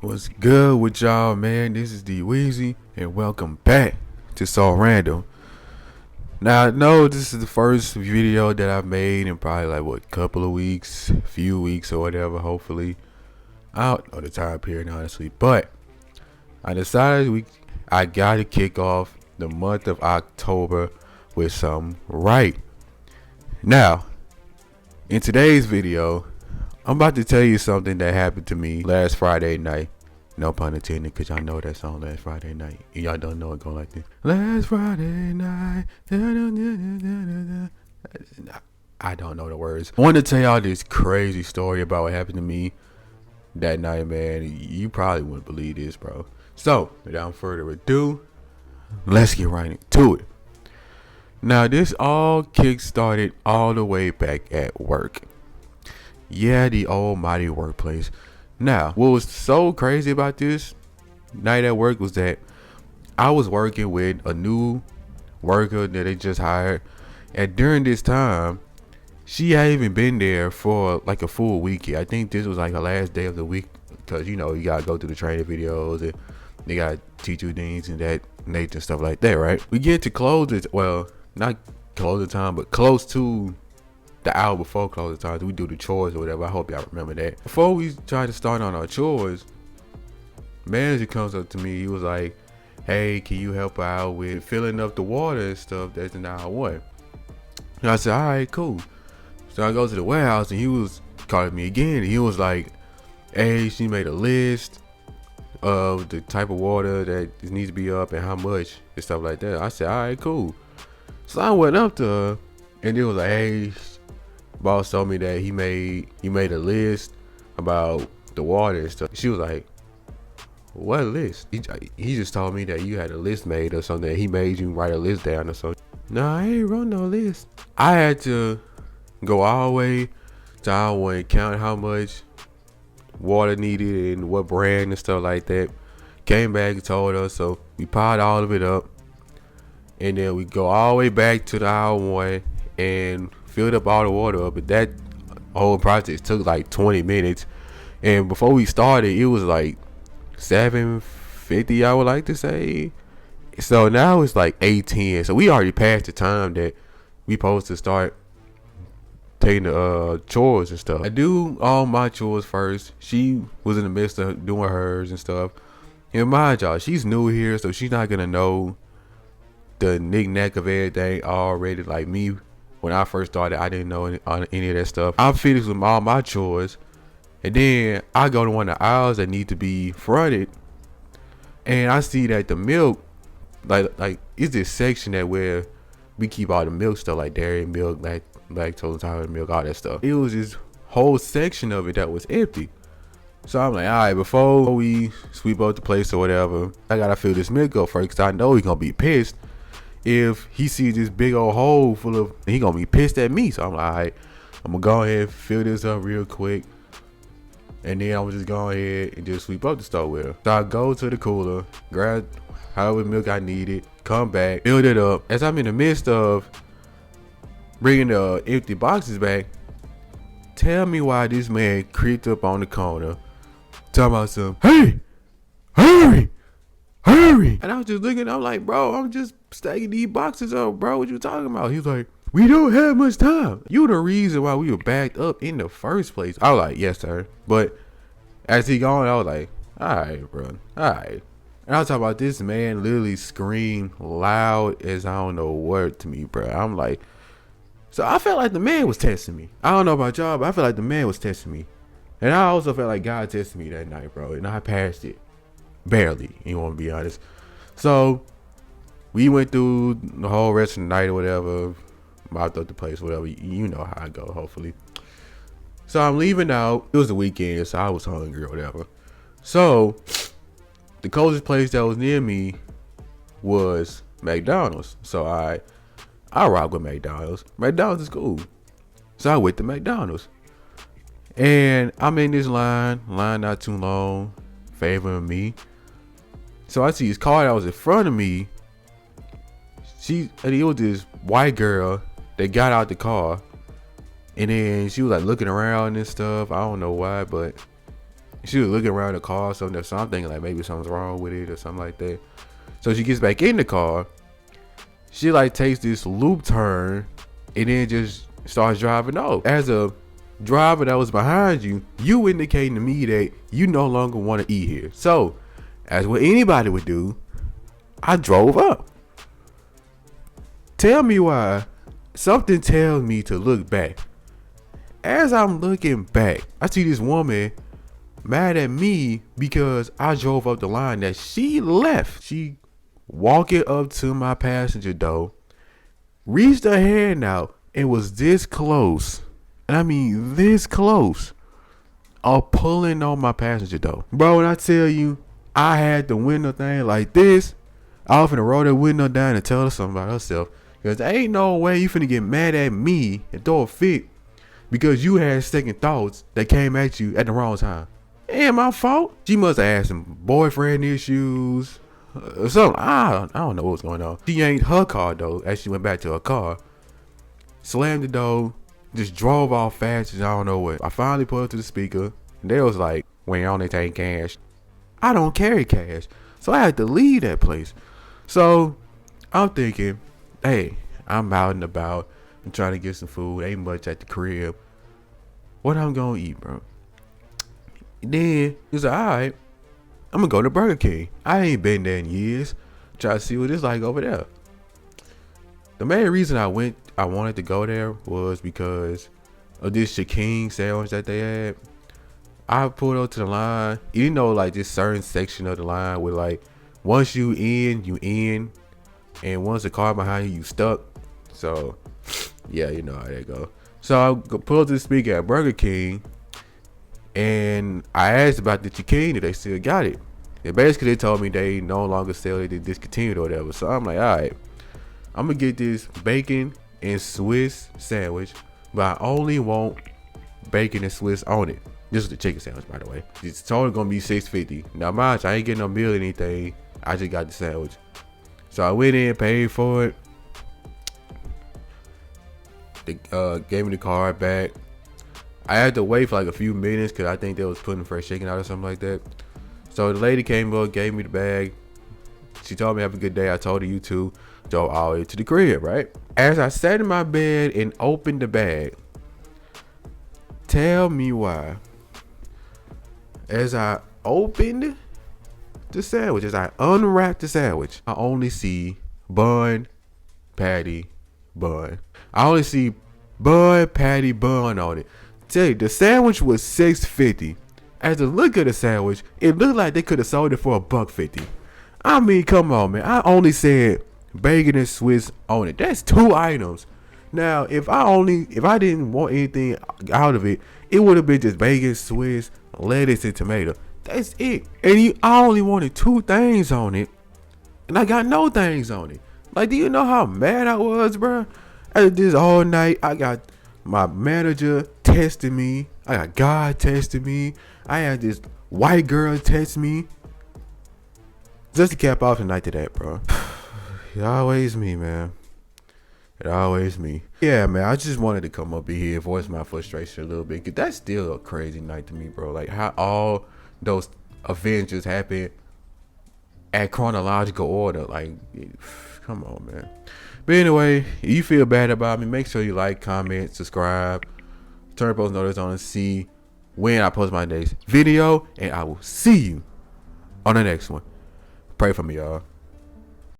What's good with y'all, man? This is D Weezy, and welcome back to So Random. Now, I know this is the first video that I've made in probably like what, couple of weeks, few weeks or whatever. Hopefully, I don't know the time period honestly, but I decided I gotta kick off the month of October with some right. Now, in today's video, I'm about to tell you something that happened to me last Friday night. No pun intended, because y'all know that song Last Friday Night. And y'all don't know it going like this. Last Friday night. I don't know the words. I want to tell y'all this crazy story about what happened to me that night, man. You probably wouldn't believe this, bro. So, without further ado, let's get right into it. Now, this all kick-started all the way back at work. Yeah, the almighty workplace. Now, what was so crazy about this night at work was that I was working with a new worker that they just hired. And during this time, she hadn't even been there for like a full week yet. I think this was like her last day of the week because, you know, you got to go through the training videos and they got to teach you things and that nature and stuff like that, right? We get to close it. Well, not close the time, but close to the hour before closing time. We do the chores or whatever. I hope y'all remember that. Before we try to start on our chores, manager comes up to me. He was like, hey, can you help out with filling up the water and stuff that's in aisle one? And I said, all right, cool. So I go to the warehouse and he was calling me again. And he was like, hey, she made a list of the type of water that needs to be up and how much and stuff like that. I said, all right, cool. So I went up to her and it was like, hey, boss told me that he made a list about the water and stuff. She was like, what list? He just told me that you had a list made or something. He made you write a list down or something. No, I ain't wrote no list. I had to go all the way to aisle one and count how much water needed and what brand and stuff like that. Came back and told us, so we piled all of it up. And then we go all the way back to the aisle one and filled up all the water up. But that whole process took like 20 minutes. And before we started, it was like 7:50, I would like to say. So now it's like 8:10. So we already passed the time that we supposed to start taking the chores and stuff. I do all my chores first. She was in the midst of doing hers and stuff. And mind y'all, she's new here, so she's not gonna know the knick-knack of everything already. Like me, when I first started, I didn't know any of that stuff. I'm finished with all my chores, and then I go to one of the aisles that need to be fronted, and I see that the milk, like it's this section that where we keep all the milk stuff, like dairy milk, lactose intolerant milk, all that stuff. It was this whole section of it that was empty. So I'm like, all right, before we sweep up the place or whatever, I gotta fill this milk up first, because I know he's gonna be pissed if he sees this big old hole full of, he gonna be pissed at me. So I'm like, all right, I'm gonna go ahead and fill this up real quick, and then I'm just go ahead and just sweep up the stove with her. So I go to the cooler, grab however milk I needed, come back, fill it up. As I'm in the midst of bringing the empty boxes back, tell me why this man creeped up on the corner talking about some, hey, hurry. And I was just looking, I'm like, bro, I'm just stacking these boxes up, bro. What you talking about? He was like, we don't have much time. You the reason why we were backed up in the first place. I was like, yes, sir. But as he gone, I was like, all right, bro. All right. And I was talking about this man literally screamed loud as I don't know what to me, bro. I'm like, so I felt like the man was testing me. I don't know about y'all, but I felt like the man was testing me. And I also felt like God tested me that night, bro. And I passed it. Barely, you want to be honest. So we went through the whole rest of the night or whatever, mopped up the place, whatever. You know how I go, hopefully. So I'm leaving out. It was the weekend, so I was hungry or whatever. So the closest place that was near me was McDonald's. So I rock with McDonald's. McDonald's is cool. So I went to McDonald's. And I'm in this line not too long, favoring me. So I see his car that was in front of me. It was this white girl that got out the car, and then she was like looking around and stuff. I don't know why, but She was looking around the car or something. So I'm thinking like maybe something's wrong with it or something like that. So she gets back in the car. She like takes this loop turn and then just starts driving off. As a driver that was behind you, you indicating to me that you no longer want to eat here. So, as what anybody would do, I drove up. Tell me why. Something tells me to look back. As I'm looking back, I see this woman mad at me because I drove up the line that she left. She walking up to my passenger door, reached her hand out, and was this close. And I mean this close of pulling on my passenger door. Bro, when I tell you I had the window thing like this, I was finna roll that window down and tell her something about herself. Because there ain't no way you finna get mad at me and throw a fit because you had second thoughts that came at you at the wrong time. It ain't my fault. She must have had some boyfriend issues or something. I don't know what's going on. She yanked her car though as she went back to her car, slammed the door, just drove off fast as I don't know what. I finally put up to the speaker and they was like, "We only take cash." I don't carry cash, so I had to leave that place. So I'm thinking, hey, I'm out and about. I'm trying to get some food. Ain't much at the crib. What I'm gonna eat, bro? And then he's like, all right, I'm gonna go to Burger King. I ain't been there in years. Try to see what it's like over there. The main reason I wanted to go there was because of this Shaquille sandwich that they had. I pulled up to the line. You know, like this certain section of the line where like once you in, and once the car behind you stuck. So yeah, you know how that go. So I pulled up to the speaker at Burger King, and I asked about the chicken if they still got it. And basically they told me they no longer sell it, they discontinued or whatever. So I'm like, all right, I'm gonna get this bacon and Swiss sandwich, but I only want bacon and Swiss on it. This is the chicken sandwich, by the way. It's totally gonna be $6.50. Now, mind you, I ain't getting no meal or anything. I just got the sandwich. So I went in, paid for it. They gave me the card back. I had to wait for like a few minutes because I think they was putting fresh chicken out or something like that. So the lady came up, gave me the bag. She told me have a good day. I told her you too. Drove all the way to the crib, right? As I sat in my bed and opened the bag, tell me why. As I opened the sandwich, as I unwrapped the sandwich, I only see bun, patty, bun. I only see bun, patty, bun on it. Tell you, the sandwich was $6.50. As the look of the sandwich, it looked like they could have sold it for $1.50. I mean, come on, man. I only said bacon and Swiss on it. That's 2 items. Now, if I didn't want anything out of it, it would have been just bacon, Swiss, lettuce, and tomato. That's it. And I only wanted 2 things on it, and I got no things on it. Like, do you know how mad I was, bro? After this all night, I got my manager testing me. I got God testing me. I had this white girl test me. Just to cap off the night to that, bro. It always me, man. It always me. Yeah, man, I just wanted to come up in here and voice my frustration a little bit. Cause that's still a crazy night to me, bro. Like how all those events just happened at chronological order. Like, come on, man. But anyway, if you feel bad about me, make sure you like, comment, subscribe, turn post notice on and see when I post my next video. And I will see you on the next one. Pray for me, y'all.